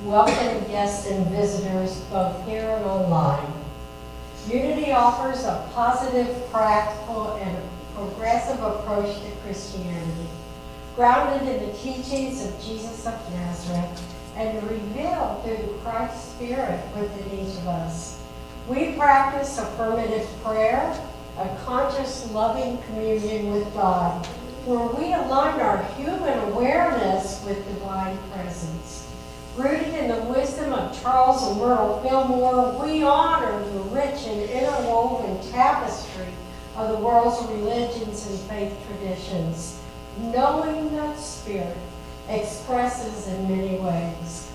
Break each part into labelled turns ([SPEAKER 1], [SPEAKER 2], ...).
[SPEAKER 1] welcome guests and visitors both here and online. Unity offers a positive, practical, and progressive approach to Christianity, grounded in the teachings of Jesus of Nazareth and revealed through Christ's Spirit within each of us. We practice affirmative prayer, a conscious, loving communion with God, where we align our human awareness with divine presence. Rooted in the wisdom of Charles and Myrtle Fillmore, we honor the rich and interwoven tapestry of the world's religions and faith traditions, knowing that Spirit expresses in many ways.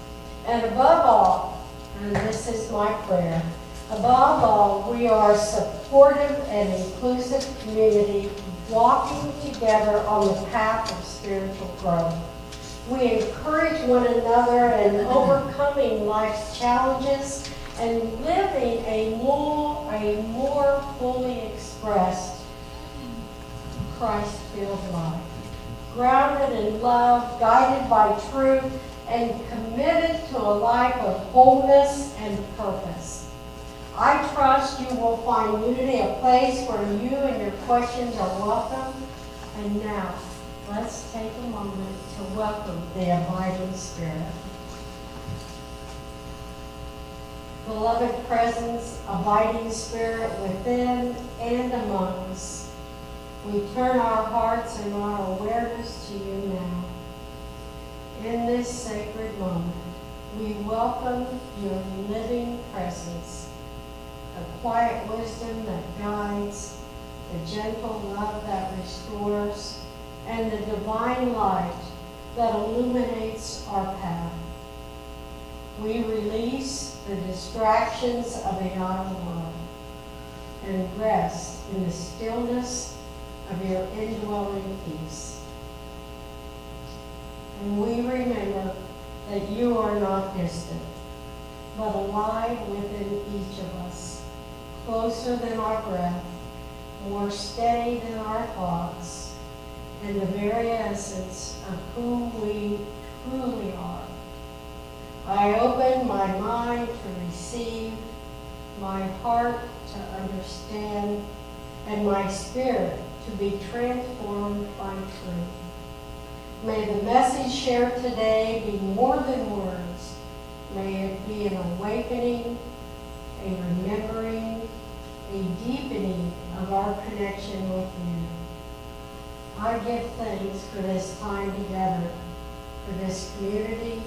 [SPEAKER 1] And above all, and this is my prayer, above all, we are a supportive and inclusive community walking together on the path of spiritual growth. We encourage one another in overcoming life's challenges and living a more fully expressed Christ-filled life, grounded in love, guided by truth, and committed to a life of wholeness and purpose. I trust you will find Unity a place where you and your questions are welcome. And now, let's take a moment to welcome the abiding Spirit. Beloved presence, abiding Spirit within and among us, we turn our hearts and our awareness to you now. In this sacred moment, we welcome your living presence, the quiet wisdom that guides, the gentle love that restores, and the divine light that illuminates our path. We release the distractions of a outer world and rest in the stillness of your indwelling peace. And we remember that you are not distant, but alive within each of us, closer than our breath, more steady than our thoughts, and the very essence of who we truly are. I open my mind to receive, my heart to understand, and my spirit to be transformed by truth. May the message shared today be more than words. May it be an awakening, a remembering, a deepening of our connection with you. I give thanks for this time together, for this community,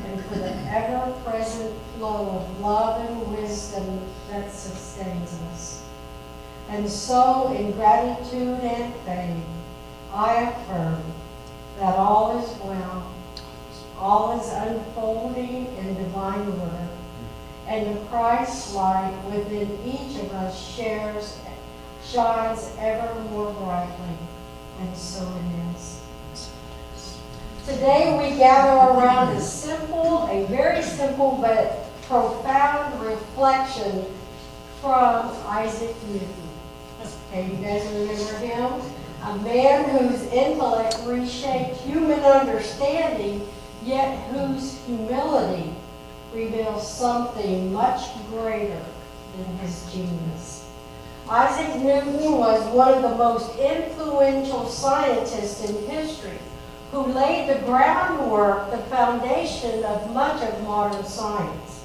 [SPEAKER 1] and for the ever-present flow of love and wisdom that sustains us. And so, in gratitude and faith, I affirm that all is well, all is unfolding in divine order, and the Christ light within each of us shines ever more brightly, and so it is. Today we gather around a very simple but profound reflection from Isaac Newton. Okay, you guys remember him? A man whose intellect reshaped human understanding, yet whose humility reveals something much greater than his genius. Isaac Newton was one of the most influential scientists in history, who laid the groundwork, the foundation of much of modern science.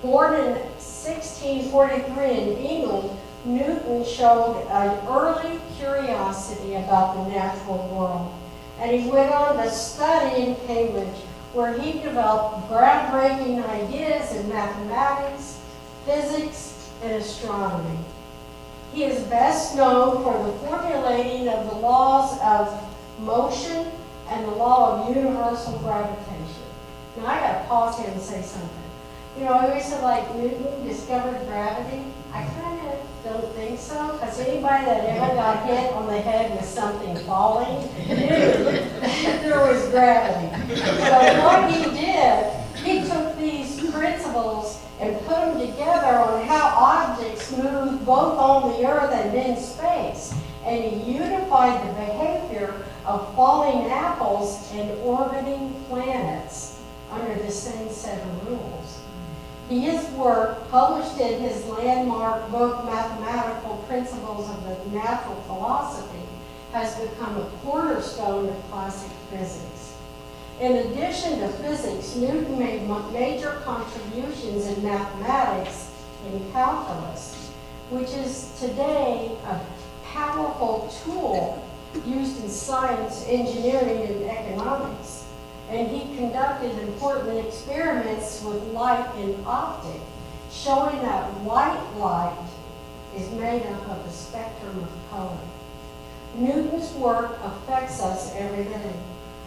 [SPEAKER 1] Born in 1643 in England, Newton showed an early curiosity about the natural world, and he went on to study in Cambridge, where he developed groundbreaking ideas in mathematics, physics, and astronomy. He is best known for the formulating of the laws of motion and the law of universal gravitation. Now I gotta pause here and say something. You know, I always said like Newton discovered gravity. I kind of don't think so, because anybody that ever got hit on the head with something falling knew there was gravity. So what he did, he took these principles and put them together on how objects move both on the earth and in space. And he unified the behavior of falling apples and orbiting planets under the same 7 rules. His work, published in his landmark book, Mathematical Principles of the Natural Philosophy, has become a cornerstone of classic physics. In addition to physics, Newton made major contributions in mathematics and calculus, which is today a powerful tool used in science, engineering, and economics. And he conducted important experiments with light and optics, showing that white light is made up of a spectrum of color. Newton's work affects us every day.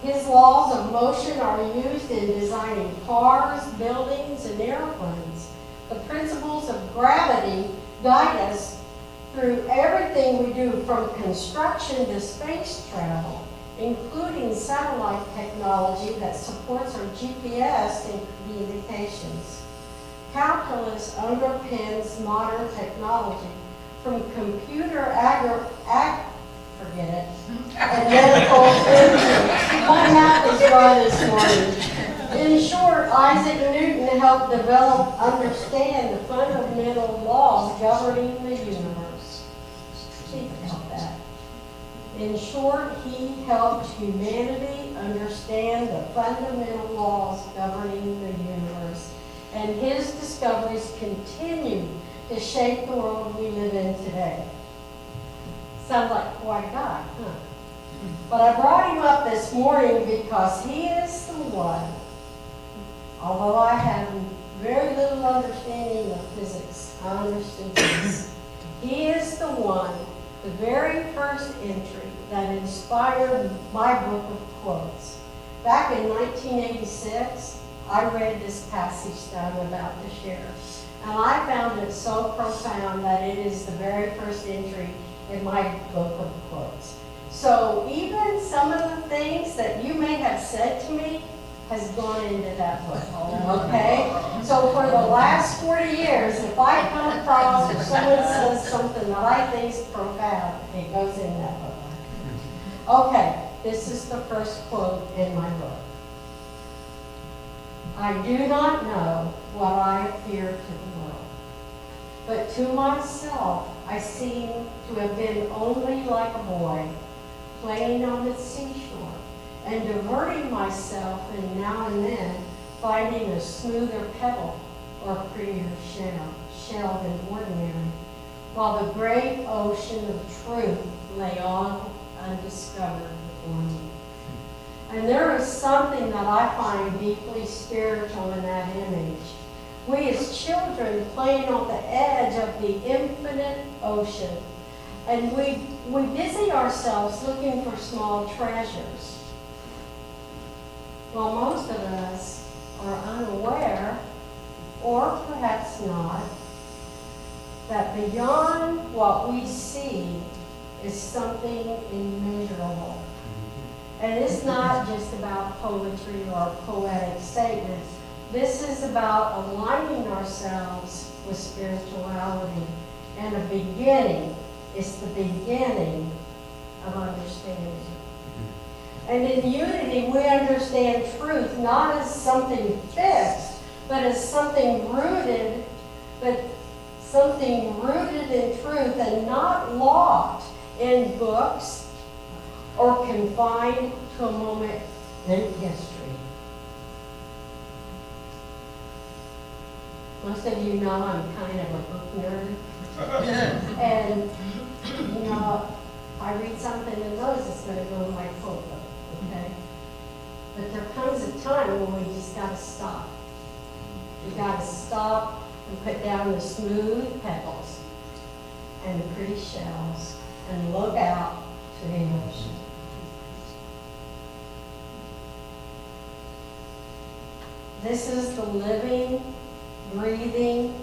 [SPEAKER 1] His laws of motion are used in designing cars, buildings, and airplanes. The principles of gravity guide us through everything we do, from construction to space travel, including satellite technology that supports our GPS and communications. Calculus underpins modern technology, from computer and medical imaging. My math is dry this morning. In short, Isaac Newton helped understand the fundamental laws governing the universe. Think about that. In short, he helped humanity understand the fundamental laws governing the universe, and his discoveries continue to shape the world we live in today. Sounds like quite a guy, huh? But I brought him up this morning because he is the one, although I have very little understanding of physics, I understood this. He is the one, the very first entry that inspired my book of quotes. Back in 1986, I read this passage that I'm about to share. And I found it so profound that it is the very first entry in my book of quotes. So even some of the things that you may have said to me has gone into that book, okay? So for the last 40 years, if I come across or someone says something that I think is profound, it goes in that book. Okay, this is the first quote in my book. I do not know what I appear to the world, but to myself I seem to have been only like a boy playing on the seashore and diverting myself, and now and then finding a smoother pebble or prettier shell than ordinary, while the great ocean of truth lay on undiscovered before me. And there is something that I find deeply spiritual in that image. We as children playing on the edge of the infinite ocean, and we busy ourselves looking for small treasures. Well, most of us are unaware, or perhaps not, that beyond what we see is something immeasurable. And it's not just about poetry or poetic statements. This is about aligning ourselves with spirituality. And a beginning is the beginning of understanding. And in unity, we understand truth not as something fixed, but as something rooted in truth and not locked in books or confined to a moment in history. Most of you know I'm kind of a book nerd. And, you know, if I read something in those, it's going to go in my quote book, okay? But there comes a time when we just got to stop. We got to stop and put down the smooth pebbles and the pretty shells and look out to the ocean. This is the living, breathing,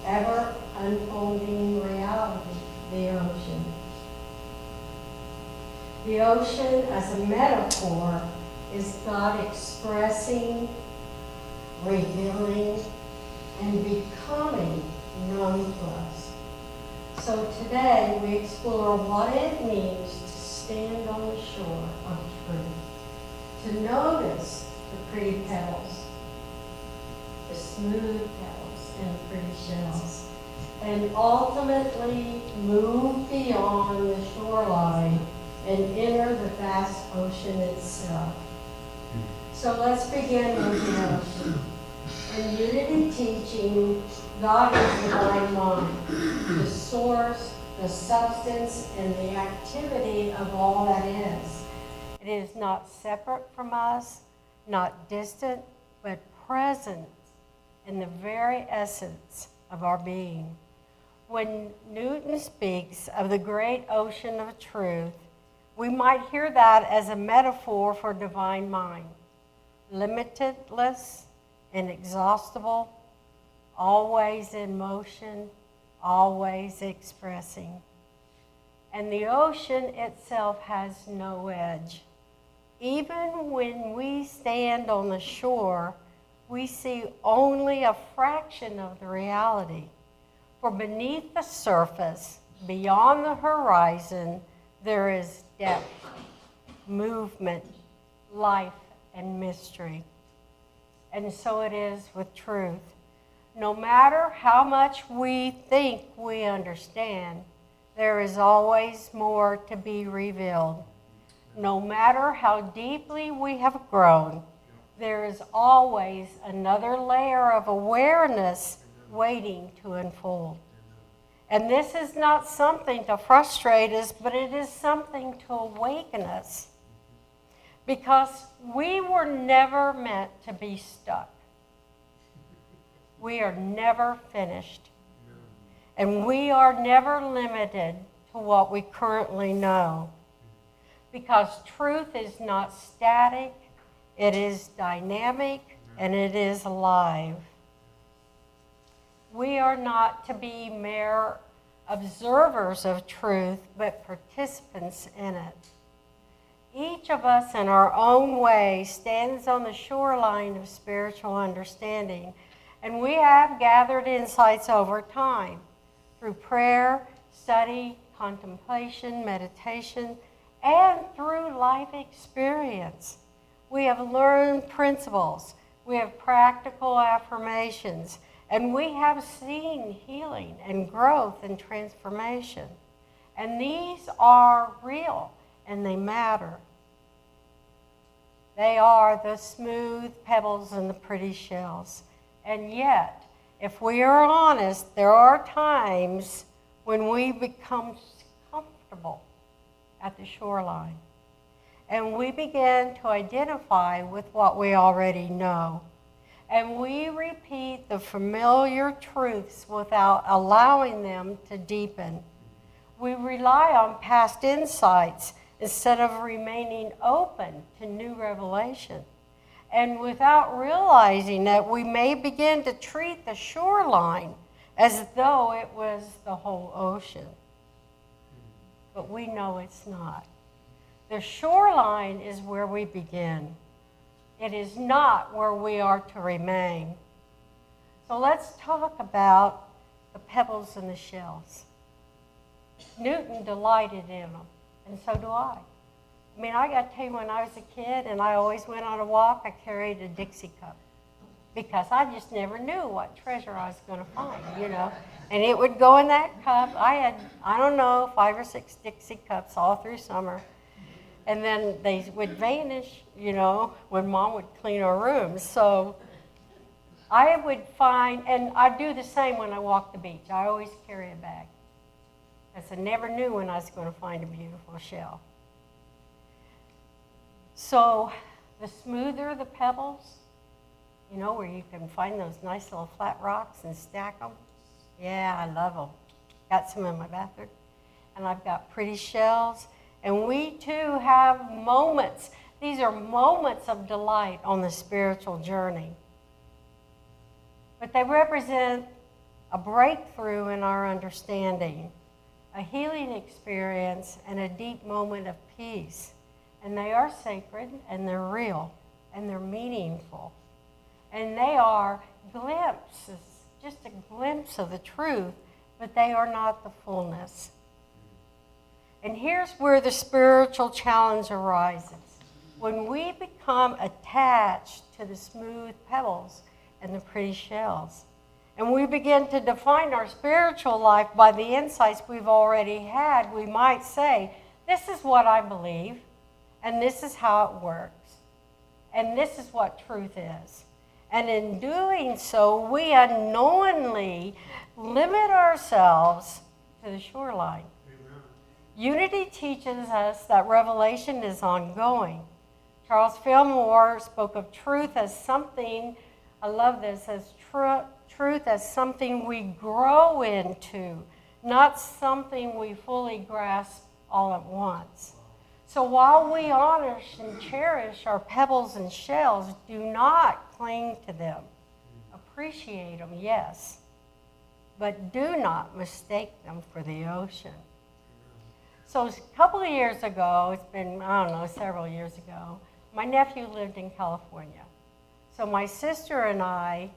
[SPEAKER 1] ever unfolding reality, the ocean. The ocean as a metaphor is God expressing, revealing, and becoming known to us. So today we explore what it means to stand on the shore of truth, to notice the pretty pebbles, smooth pebbles and pretty shells, and ultimately move beyond the shoreline and enter the vast ocean itself. So let's begin with the ocean. In Unity teaching, God is the divine mind, the source, the substance, and the activity of all that is. It is not separate from us, not distant, but present in the very essence of our being. When Newton speaks of the great ocean of truth, we might hear that as a metaphor for divine mind, limitless, inexhaustible, always in motion, always expressing. And the ocean itself has no edge. Even when we stand on the shore, we see only a fraction of the reality. For beneath the surface, beyond the horizon, there is depth, movement, life, and mystery. And so it is with truth. No matter how much we think we understand, there is always more to be revealed. No matter how deeply we have grown, there is always another layer of awareness waiting to unfold. And this is not something to frustrate us, but it is something to awaken us. Because we were never meant to be stuck. We are never finished. And we are never limited to what we currently know. Because truth is not static, it is dynamic, and it is alive. We are not to be mere observers of truth, but participants in it. Each of us in our own way stands on the shoreline of spiritual understanding, and we have gathered insights over time through prayer, study, contemplation, meditation, and through life experience. We have learned principles, we have practical affirmations, and we have seen healing and growth and transformation. And these are real and they matter. They are the smooth pebbles and the pretty shells. And yet, if we are honest, there are times when we become comfortable at the shoreline. And we begin to identify with what we already know. And we repeat the familiar truths without allowing them to deepen. We rely on past insights instead of remaining open to new revelation. And without realizing that, we may begin to treat the shoreline as though it was the whole ocean. But we know it's not. The shoreline is where we begin. It is not where we are to remain. So let's talk about the pebbles and the shells. Newton delighted in them, and so do I. I mean, I got to tell you, when I was a kid and I always went on a walk, I carried a Dixie cup because I just never knew what treasure I was going to find, you know. And it would go in that cup. I had, I don't know, 5 or 6 Dixie cups all through summer. And then they would vanish, you know, when Mom would clean our rooms. So I would find, and I do the same when I walk the beach. I always carry a bag, because I never knew when I was going to find a beautiful shell. So the smoother the pebbles, you know, where you can find those nice little flat rocks and stack them. Yeah, I love them. Got some in my bathroom. And I've got pretty shells. And we too have moments. These are moments of delight on the spiritual journey. But they represent a breakthrough in our understanding, a healing experience, and a deep moment of peace. And they are sacred, and they're real, and they're meaningful. And they are glimpses, just a glimpse of the truth, but they are not the fullness. And here's where the spiritual challenge arises. When we become attached to the smooth pebbles, and the Pretty Shells. And we begin to define our spiritual life by the insights we've already had. We might say, this is what I believe, and this is how it works, and this is what truth is. And in doing so, we unknowingly limit ourselves to the shoreline. Amen. Unity teaches us that revelation is ongoing. Charles Fillmore spoke of truth as something, I love this, as truth as something we grow into, not something we fully grasp all at once. So while we honor and cherish our pebbles and shells, do not cling to them. Appreciate them, yes, but do not mistake them for the ocean. So a couple of years ago, it's been, I don't know, several years ago, my nephew lived in California. So my sister and I,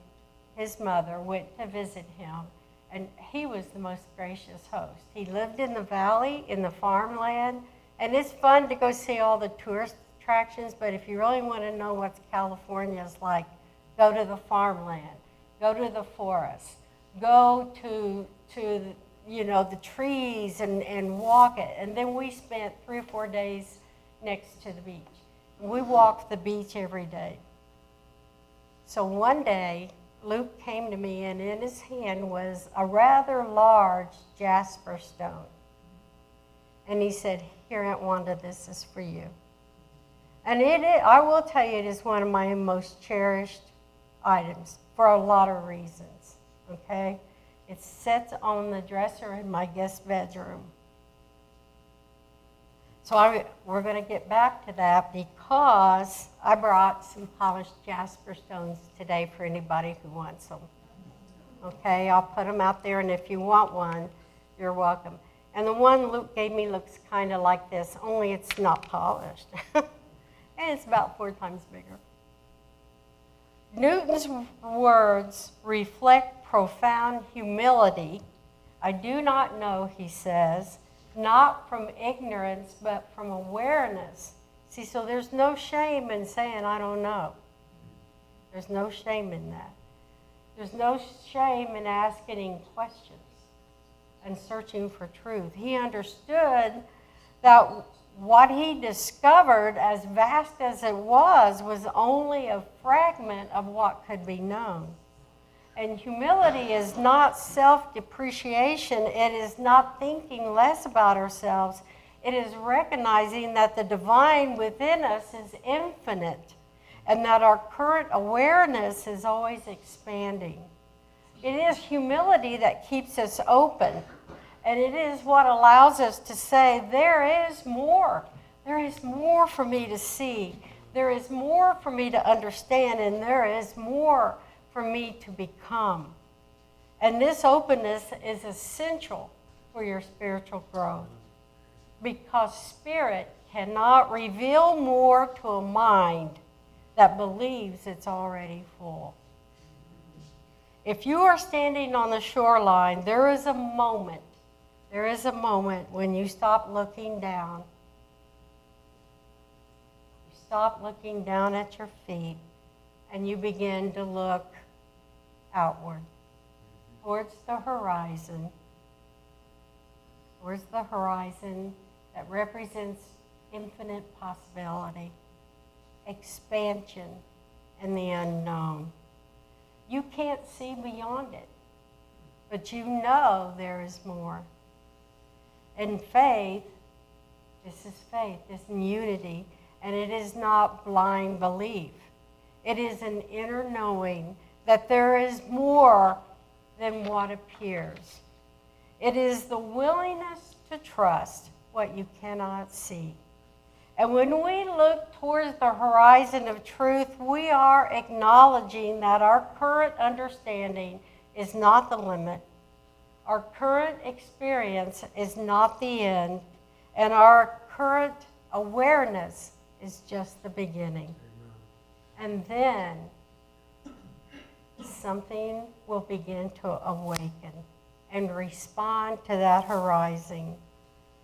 [SPEAKER 1] his mother, went to visit him, and he was the most gracious host. He lived in the valley, in the farmland, and it's fun to go see all the tourist attractions, but if you really want to know what California's like, go to the farmland, go to the forest, go to the trees and walk it. And then we spent 3 or 4 days next to the beach. We walked the beach every day. So one day, Luke came to me, and in his hand was a rather large jasper stone. And he said, "Here, Aunt Wanda, this is for you." And I will tell you, it is one of my most cherished items for a lot of reasons, okay? It sits on the dresser in my guest bedroom. So we're going to get back to that because I brought some polished jasper stones today for anybody who wants them. Okay, I'll put them out there, and if you want one, you're welcome. And the one Luke gave me looks kind of like this, only it's not polished. And it's about 4 times bigger. Newton's words reflect profound humility. I do not know, he says, not from ignorance, but from awareness. See, so there's no shame in saying, I don't know. There's no shame in that. There's no shame in asking questions and searching for truth. He understood that what he discovered, as vast as it was only a fragment of what could be known. And humility is not self-depreciation. It is not thinking less about ourselves. It is recognizing that the divine within us is infinite and that our current awareness is always expanding. It is humility that keeps us open, and it is what allows us to say, there is more. There is more for me to see. There is more for me to understand, and there is more for me to become. And this openness is essential for your spiritual growth, because spirit cannot reveal more to a mind that believes it's already full. If you are standing on the shoreline, there is a moment when you stop looking down. You stop looking down at your feet, and you begin to look outward, towards the horizon that represents infinite possibility, expansion, and the unknown. You can't see beyond it, but you know there is more. And faith, this is unity, and it is not blind belief. It is an inner knowing that there is more than what appears. It is the willingness to trust what you cannot see. And when we look towards the horizon of truth, we are acknowledging that our current understanding is not the limit. Our current experience is not the end. And our current awareness is just the beginning. Amen. And then something will begin to awaken and respond to that horizon.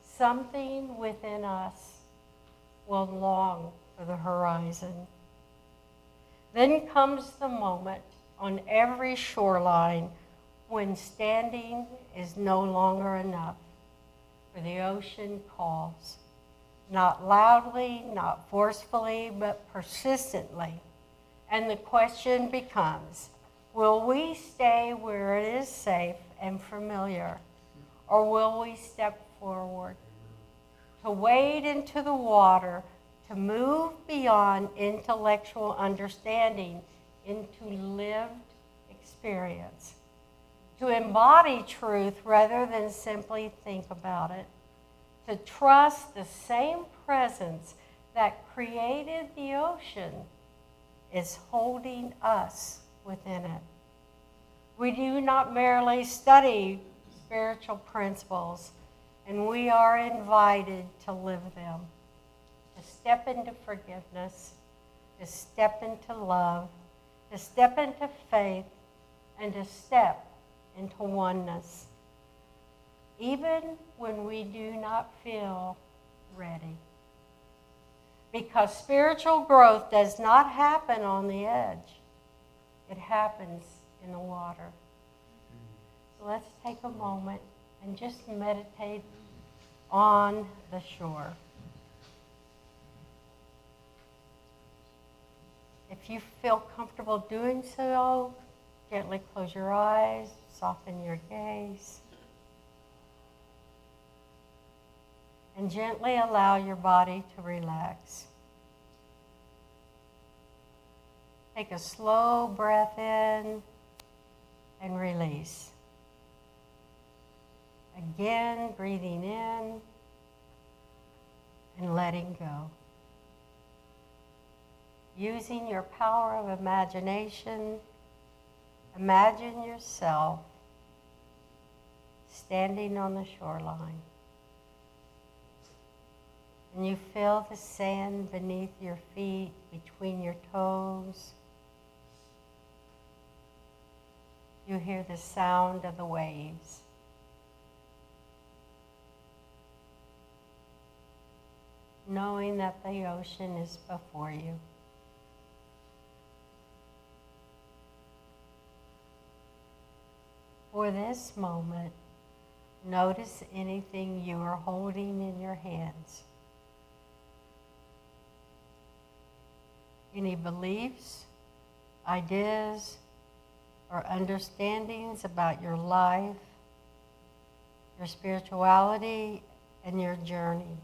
[SPEAKER 1] Something within us will long for the horizon. Then comes the moment on every shoreline when standing is no longer enough, for the ocean calls, not loudly, not forcefully, but persistently. And the question becomes, will we stay where it is safe and familiar, or will we step forward to wade into the water, to move beyond intellectual understanding into lived experience, to embody truth rather than simply think about it, to trust the same presence that created the ocean is holding us within it. We do not merely study spiritual principles, and we are invited to live them, to step into forgiveness, to step into love, to step into faith, and to step into oneness, even when we do not feel ready. Because spiritual growth does not happen on the edge. It happens in the water. So let's take a moment and just meditate on the shore. If you feel comfortable doing so, gently close your eyes, soften your gaze, and gently allow your body to relax. Take a slow breath in and release. Again, breathing in and letting go. Using your power of imagination, imagine yourself standing on the shoreline. And you feel the sand beneath your feet, between your toes. You hear the sound of the waves. Knowing that the ocean is before you. For this moment, notice anything you are holding in your hands. Any beliefs, ideas, or understandings about your life, your spirituality, and your journey.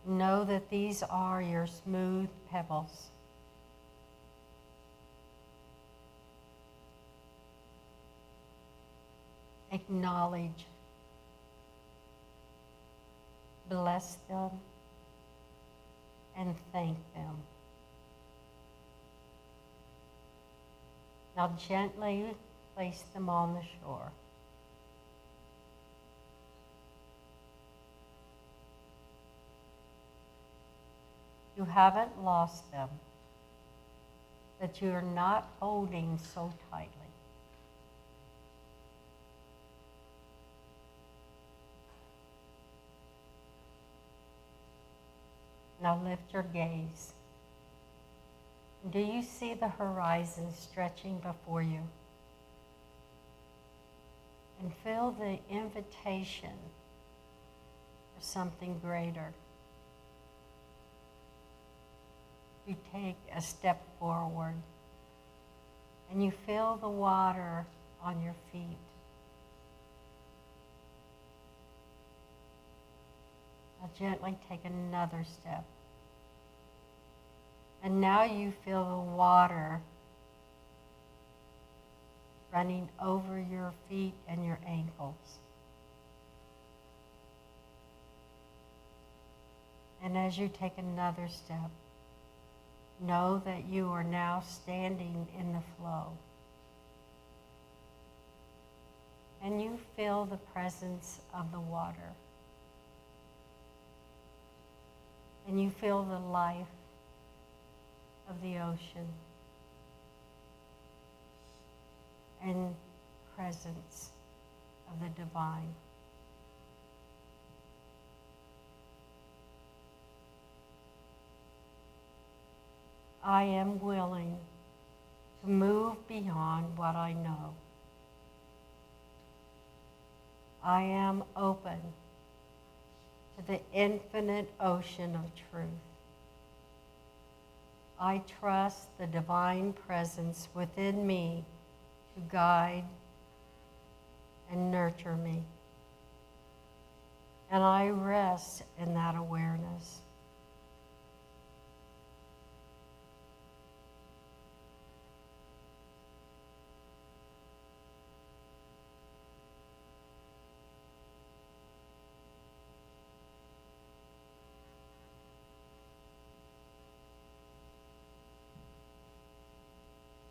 [SPEAKER 1] Know that these are your smooth pebbles. Acknowledge, bless them, and thank them. Now gently place them on the shore. You haven't lost them, but you are not holding so tightly. Now lift your gaze. Do you see the horizon stretching before you? And feel the invitation for something greater. You take a step forward and you feel the water on your feet. Now gently take another step. And now you feel the water running over your feet and your ankles. And as you take another step, know that you are now standing in the flow. And you feel the presence of the water. And you feel the life of the ocean and presence of the divine. I am willing to move beyond what I know. I am open to the infinite ocean of truth. I trust the divine presence within me to guide and nurture me. And I rest in that awareness.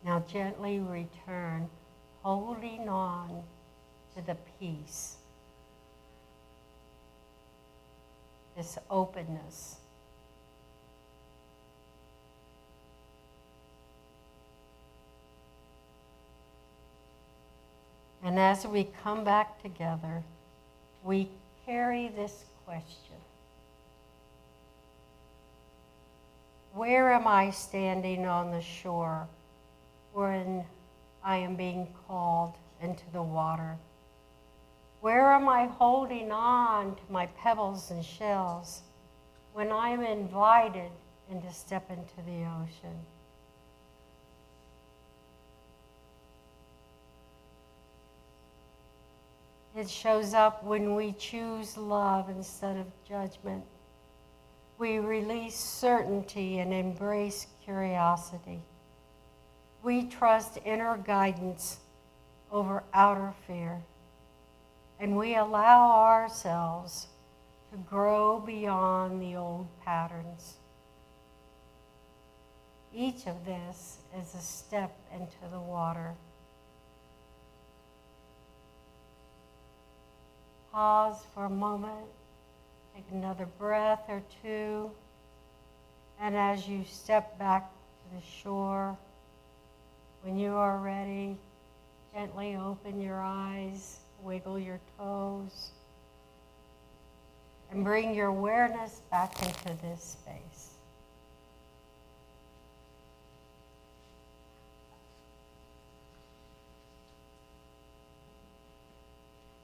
[SPEAKER 1] Now gently return, holding on to the peace, this openness. And as we come back together, we carry this question. Where am I standing on the shore when I am being called into the water? Where am I holding on to my pebbles and shells when I am invited to step into the ocean? It shows up when we choose love instead of judgment. We release certainty and embrace curiosity. We trust inner guidance over outer fear. And we allow ourselves to grow beyond the old patterns. Each of this is a step into the water. Pause for a moment, take another breath or two, and as you step back to the shore, when you are ready, gently open your eyes, wiggle your toes, and bring your awareness back into this space.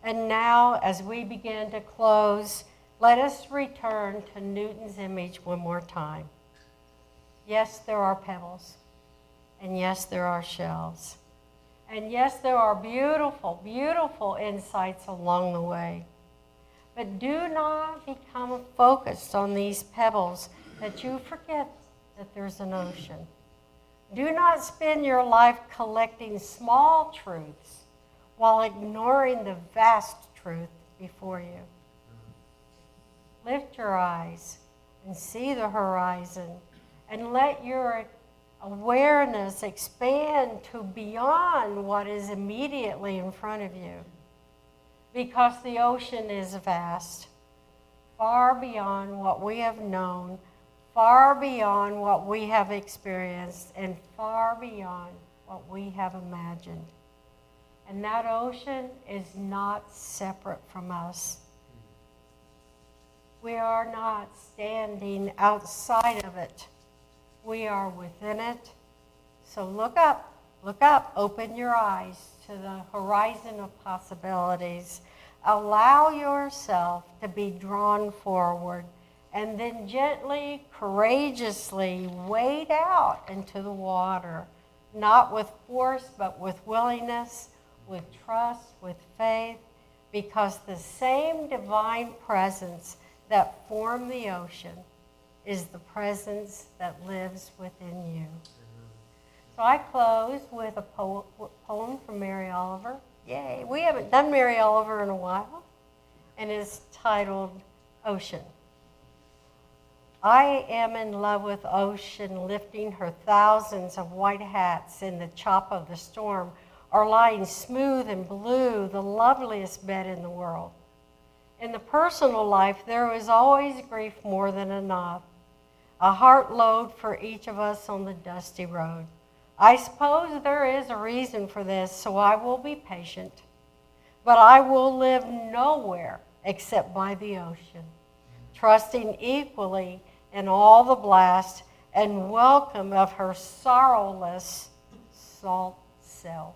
[SPEAKER 1] And now, as we begin to close, let us return to Newton's image one more time. Yes, there are pebbles, and yes, there are shells. And yes, there are beautiful, beautiful insights along the way. But do not become focused on these pebbles that you forget that there's an ocean. Do not spend your life collecting small truths while ignoring the vast truth before you. Lift your eyes and see the horizon, and let your awareness expand to beyond what is immediately in front of you. Because the ocean is vast, far beyond what we have known, far beyond what we have experienced, and far beyond what we have imagined. And that ocean is not separate from us. We are not standing outside of it. We are within it. So look up, open your eyes to the horizon of possibilities. Allow yourself to be drawn forward, and then gently, courageously wade out into the water, not with force, but with willingness, with trust, with faith, because the same divine presence that formed the ocean is the presence that lives within you. So I close with a poem from Mary Oliver. Yay, we haven't done Mary Oliver in a while, and it's titled Ocean. I am in love with ocean, lifting her thousands of white hats in the chop of the storm, or lying smooth and blue, the loveliest bed in the world. In the personal life, there is always grief more than enough, a heart load for each of us on the dusty road. I suppose there is a reason for this, so I will be patient. But I will live nowhere except by the ocean, trusting equally in all the blast and welcome of her sorrowless salt self.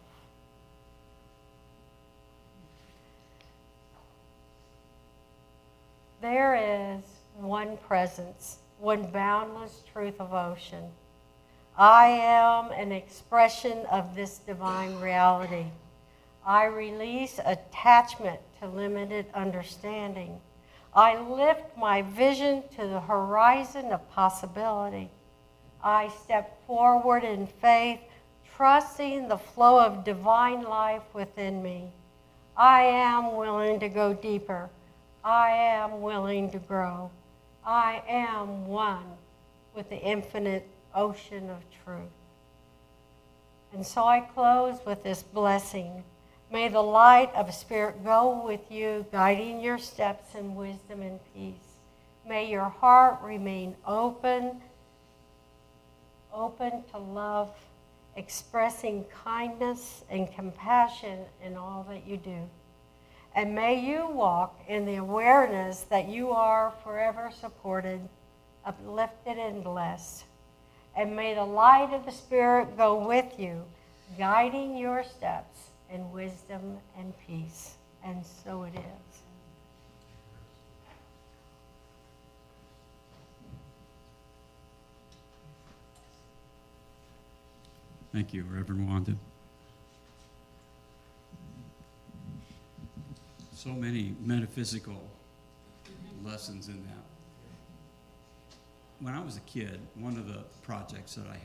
[SPEAKER 1] There is one presence, one boundless truth of ocean. I am an expression of this divine reality. I release attachment to limited understanding. I lift my vision to the horizon of possibility. I step forward in faith, trusting the flow of divine life within me. I am willing to go deeper. I am willing to grow. I am one with the infinite ocean of truth. And so I close with this blessing. May the light of Spirit go with you, guiding your steps in wisdom and peace. May your heart remain open to love, expressing kindness and compassion in all that you do. And may you walk in the awareness that you are forever supported, uplifted, and blessed. And may the light of the Spirit go with you, guiding your steps in wisdom and peace. And so it is.
[SPEAKER 2] Thank you, Reverend Wanda. So many metaphysical lessons in that. When I was a kid, one of the projects that I had